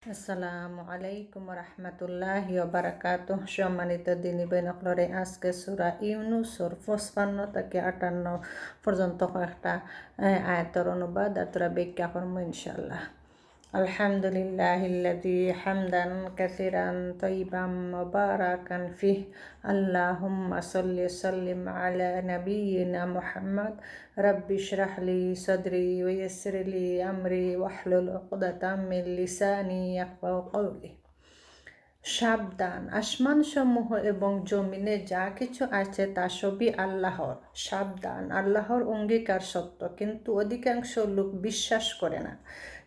আসসালামু আলাইকুম রহমতুল্লাহি ওয়া বারাকাতুহু। সম্মানিত দিনী বৈনকলরে, আজকে সূরা ইউনূসের 55 থেকে 58 পর্যন্ত কয়েকটা আয়াতের অনুবাদ আর তোরা ব্যাখ্যা করবো ইনশাআল্লাহ। আলহামদুলিল্লাহিল্লাযী হামদান কাসীরান তাইয়িবান মুবারাকান ফিহি আল্লাহুম্মা সাল্লি সাল্লিম আলা নাবিয়িনা মুহাম্মদ রাব্বি ইশরাহ লি সাদরি ওয়া ইয়াসসির লি আমরি ওয়াহলুল উকদাতাম মিন লিসানি ইয়াফকাহু কওলি। সাবধান, আসমানসমূহ এবং জমিনে যা কিছু আছে তা সবই আল্লাহর। সাবধান, আল্লাহর অঙ্গীকার সত্য, কিন্তু অধিকাংশ লোক বিশ্বাস করে না।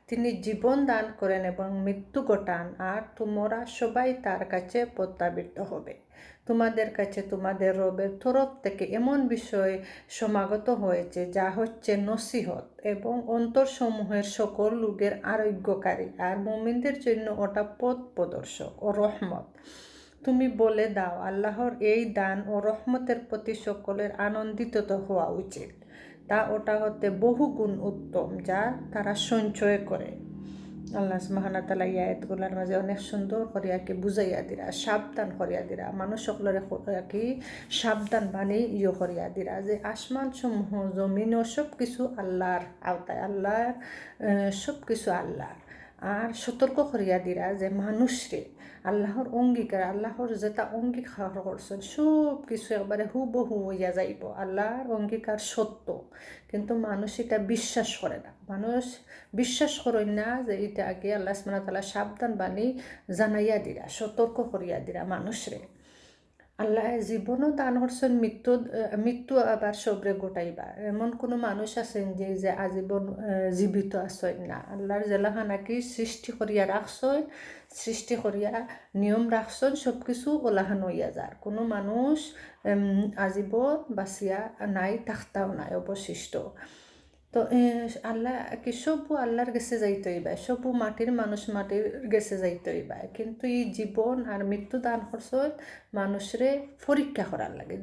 তিনি জীবন দান করেন এবং মৃত্যু ঘটান, আর তোমরা সবাই তার কাছে প্রত্যাবর্তিত হবে। তোমাদের কাছে তোমাদের রবের তরফ থেকে এমন বিষয় সমাগত হয়েছে যা হচ্ছে নসিহত এবং অন্তরসমূহের সকল লোকের আরোগ্যকারী, আর মুমিনদের জন্য ওটা পথ প্রদর্শক ও রহমত। তুমি বলে দাও, আল্লাহর এই দান ও রহমতের প্রতি সকলের আনন্দিত হওয়া উচিত। তা ওটা হতে বহুগুণ উত্তম যা তারা সঞ্চয় করে। আল্লাহ সুবহানাহু ওয়া তাআলা এই আয়াতগুলোর মাঝে অনেক সুন্দর করিয়া কি বুঝাইয়া দিরা, সাবধান করিয়া দিরা, মানুষ সকলের কি সাবধান বাণী করিয়া দিরা যে আসমান সমূহ জমিন ও সব কিছু আল্লাহর আওতায়, আল্লাহর সব কিছু আল্লাহর। আর সতর্ক করিয়া দিরা যে মানুষরে আল্লাহর অঙ্গীকার, আল্লাহর যেটা অঙ্গীকার করছেন সব কিছু একবারে হুবহু হইয়া যাইব। আল্লাহর অঙ্গীকার সত্য, কিন্তু মানুষ এটা বিশ্বাস করে না। মানুষ বিশ্বাস করেন না যে এটা আগে আল্লাহ সুবহানাহু ওয়া তাআলা সাবধান বাণী জানাইয়া দিরা, সতর্ক করিয়া দিরা মানুষরে। আল্লাহ জীবনও দান করছেন, মৃত্যু আবার সবরে গোটাইবা। এমন কোনো মানুষ আছেন যে আজীবন জীবিত আছেন না। আল্লাহর জেলাখা নাকি সৃষ্টি করিয়া রাখছেন, সৃষ্টি করিয়া নিয়ম রাখছেন, সব কিছু ওলাহান হইয়া যার। কোনো মানুষ আজীবন বাঁচিয়া নাই, থাকতাও নাই অবশিষ্ট। তো আল্লাহ কি সবু আল্লাহর গেছে যাইতে হইবা, সবু মাটির মানুষ মাটির গেছে যাইতে হইবা, কিন্তু এই জীবন আর মৃত্যু দান করছেন মানুষরে পরীক্ষা করার লাগে।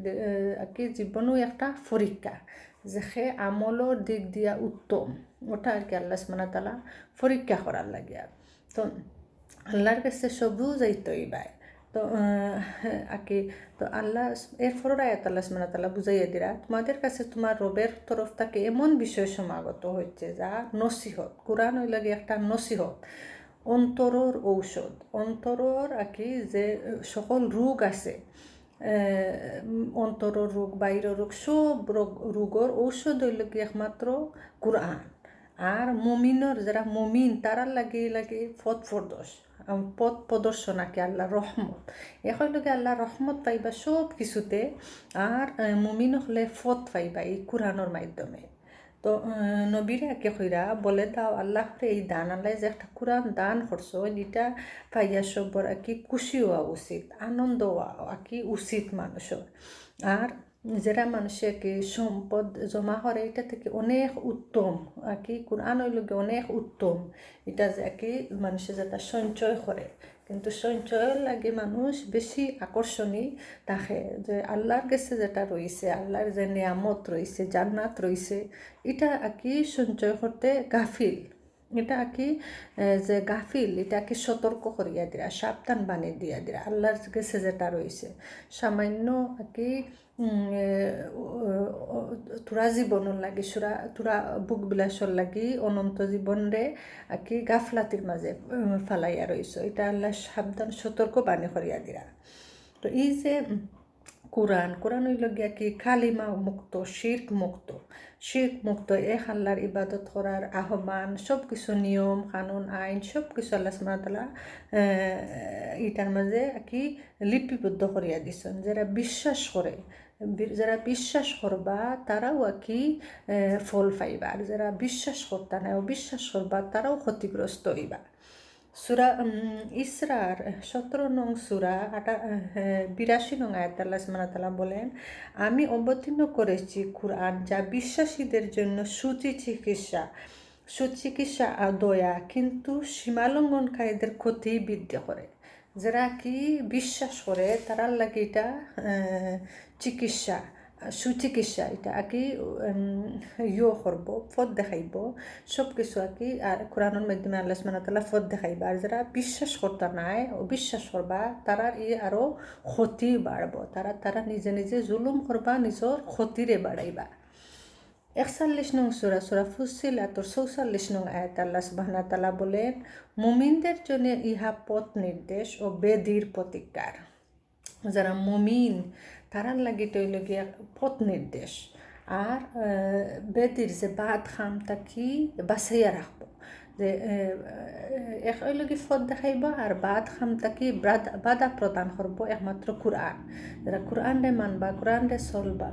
কি জীবনও একটা পরীক্ষা, যে সে আমলের দিক দিয়া উত্তম, ওটা আর কি আল্লাহ সুবহানাহু ওয়া তাআলা পরীক্ষা করার লাগে। তো আল্লাহর কাছে সবু যাইতে হইবা। তো আকি তো আল্লাহ এরপর আয়াত আল্লাহ সুবহানাহু ওয়া তাআলা বুঝাইয়া দিরা, তোমাদের কাছে তোমার রবের তরফ থেকে এমন বিষয় সমাগত হচ্ছে যা নসিহত। কোরআন হইল একটা নসিহত, অন্তরর ঔষধ। অন্তরর আকি যে সকল রোগ আছে, অন্তরর রোগ, বাইরের রোগ, সব রোগর ঔষধ হইল কি একমাত্র কোরআন। আর মুমিনের যারা মুমিন তারার লাগে পথ প্রদর্শন আকি আল্লাহর রহমত। এখন লোকে আল্লাহর রহমত পাইবা সব কিছুতে, আর মুমিন হলে পথ পাইবা এই কোরআনের মাধ্যমে। তো নবীরা একে কইরা বলে দাও, আল্লাহরে এই দান, আল্লাহ যে একটা কোরআন দান করছো, এটা পাইয়া সবর আকি খুশি হওয়া উচিত, আনন্দ হওয়া আকি উচিত মানুষের। আর যারা মানুষে কি সম্পদ জমা করে, এটা থেকে অনেক উত্তম আকি কোরআন হইল অনেক উত্তম। এটা যে কি মানুষে যেটা সঞ্চয় করে, কিন্তু সঞ্চয়ের লাগে মানুষ বেশি আকর্ষণী থাকে যে আল্লাহর কাছে যেটা রয়েছে, আল্লাহর যে নিয়ামত রয়েছে, জান্নাত রয়েছে, এটা কি সঞ্চয় করতে গাফিল। এটা কি যে গাফিল, এটা কি সতর্ক করিয়া দিরা, সাবধান বানিয়ে দিয়া দিরা। আল্লাহর কাছে যেটা রয়েছে সামান্য কি তোরা জীবনের লাগি, তোরা বুক বিলাসর লাগি অনন্ত জীবন রে কি গাফলাতির মাঝে ফালাইয়া রয়েছে, এটা আল্লাহ সাবধান সতর্ক বাণী করিয়া দিরা। তো এই যে কোরআন হইল গিয়া কি কালিমা মুক্ত, শিরক মুক্ত এক আল্লাহর ইবাদত করার আহ্বান, সব কিছু নিয়ম কানুন আইন সব কিছু আল্লাহ সুবহানাহু ওয়া তাআলা এটার মাঝে কি লিপিবদ্ধ করিয়া দিছেন। যারা বিশ্বাস করবা তারাও কি ফল পাইবা, আর যারা বিশ্বাস করতা না, অবিশ্বাস করবা তারাও ক্ষতিগ্রস্ত হইবা। সূরা ইসরার 17 নং সূরা 82 নং আয়াত আল্লাহ সুবহানাহু ওয়া তাআলা বলেন, আমি অবতীর্ণ করেছি কুরআন যা বিশ্বাসীদের জন্য সুচিকিৎসা দয়া, কিন্তু সীমালঙ্ঘনকারীদের ক্ষতি বৃদ্ধি করে। যারা কি বিশ্বাস করে তারার লাগে এটা চিকিৎসা, সুচিকিৎসা এটা আর কি ইয়ে করব, পথ দেখাইব সব কিছু আর কি। আর কোরআনের মাধ্যমে আল্লাহ সুবহানাহু ওয়া তাআলা পথ দেখাইবা। আর যারা বিশ্বাস করতে নাই, অবিশ্বাস করবা, তারা আরও ক্ষতি বাড়ব। তারা নিজে নিজে জুলুম করবা, নিজের ক্ষতিরে বাড়াইবা। 41 নং সূরা, সূরা ফুসসিলাতর 44 নং আয়াত আল্লাহ সুবহানাহু ওয়া তাআলা বলেন, মুমিনদের জন্য ইহা পথ নির্দেশ ও বেদির প্রতিকার। যারা মুমিন তারার লাগি তৈল গিয়া পথ নির্দেশ। আর বেদির যে বাদ খাম তাকি বাছাইয়া রাখবো, যে একলগে পথ দেখাইব আর বাদ খাম তাকি বাধা প্রদান করব একমাত্র কোরআন। যারা কোরআনরে মানবা, কোরআনরে চলবা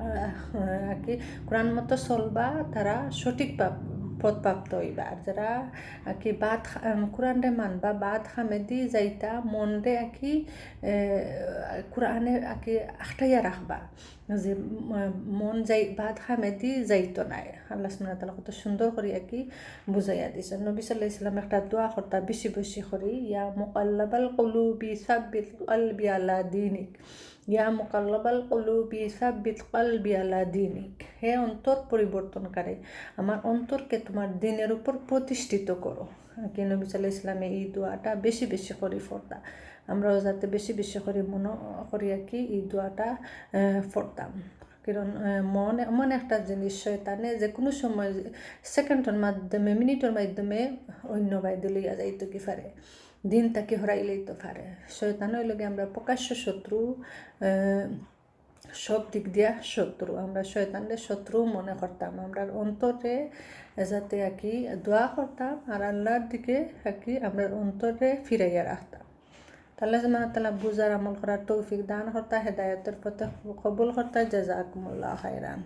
আর কি, কোরআন মতো চলবা, তারা সঠিক পথপ্রাপ্ত হইবা। আর যারা কি কোরআনরে মানবা, বাদ খামে দি যাইতা মনরে আকি কোরআনে আকি আখটাইয়া রাখবা, যে মন যাই বাদ খামে দি যাইতো নাই। আল্লাহ সুবহানাহু ওয়া তাআলা কত সুন্দর করে আকি বুঝাইয়া দিছে। নবী সাল্লাল্লাহু আলাইহি ওয়াসাল্লাম একটা দোয়া করতা বেশি বেশি করে, ইয়া মুকাল্লাবাল কুলুবি সাব্বিত কলবি আলা দীনিক, ইয়া মুকাল্লাবাল কুলুবি সাব্বিত কলবি আলা দীনিক। হে অন্তর পরিবর্তনকারী, আমার অন্তরকে তোমার দিনের উপর প্রতিষ্ঠিত করো। কি নবী সাল্লাল্লাহু আলাইহি ওয়াসাল্লামে এই দোয়াটা বেশি বেশি করে পড়তা। আমরাও যাতে বেশি বেশি করে মনে করি আর কি এই দোয়াটা পড়তাম। কারণ মন এমন একটা জিনিস, শয়তানে যে কোনো সময় সেকেন্ডের মাধ্যমে, মিনিটের মাধ্যমে অন্য বাইরে লইয়া যাইতে কি পারে, দিন তাকে হরাই লইতে পারে। শয়তানের লগে আমরা প্রকাশ্য শত্রু, সব দিক দিয়া শত্রু। আমরা শয়তানের শত্রু মনে করতাম। আমরা অন্তরে যাতে আর কি দোয়া করতাম আর আল্লাহর দিকে আর কি আমরা অন্তরে ফিরাইয়া রাখতাম। আল্লাহ সুবহানাহু ওয়া তাআলা বুঝার আমল করার তৌফিক দান করতা, হেদায়েতের পথে কবুল করতা। জাযাকুমুল্লাহু খাইরান।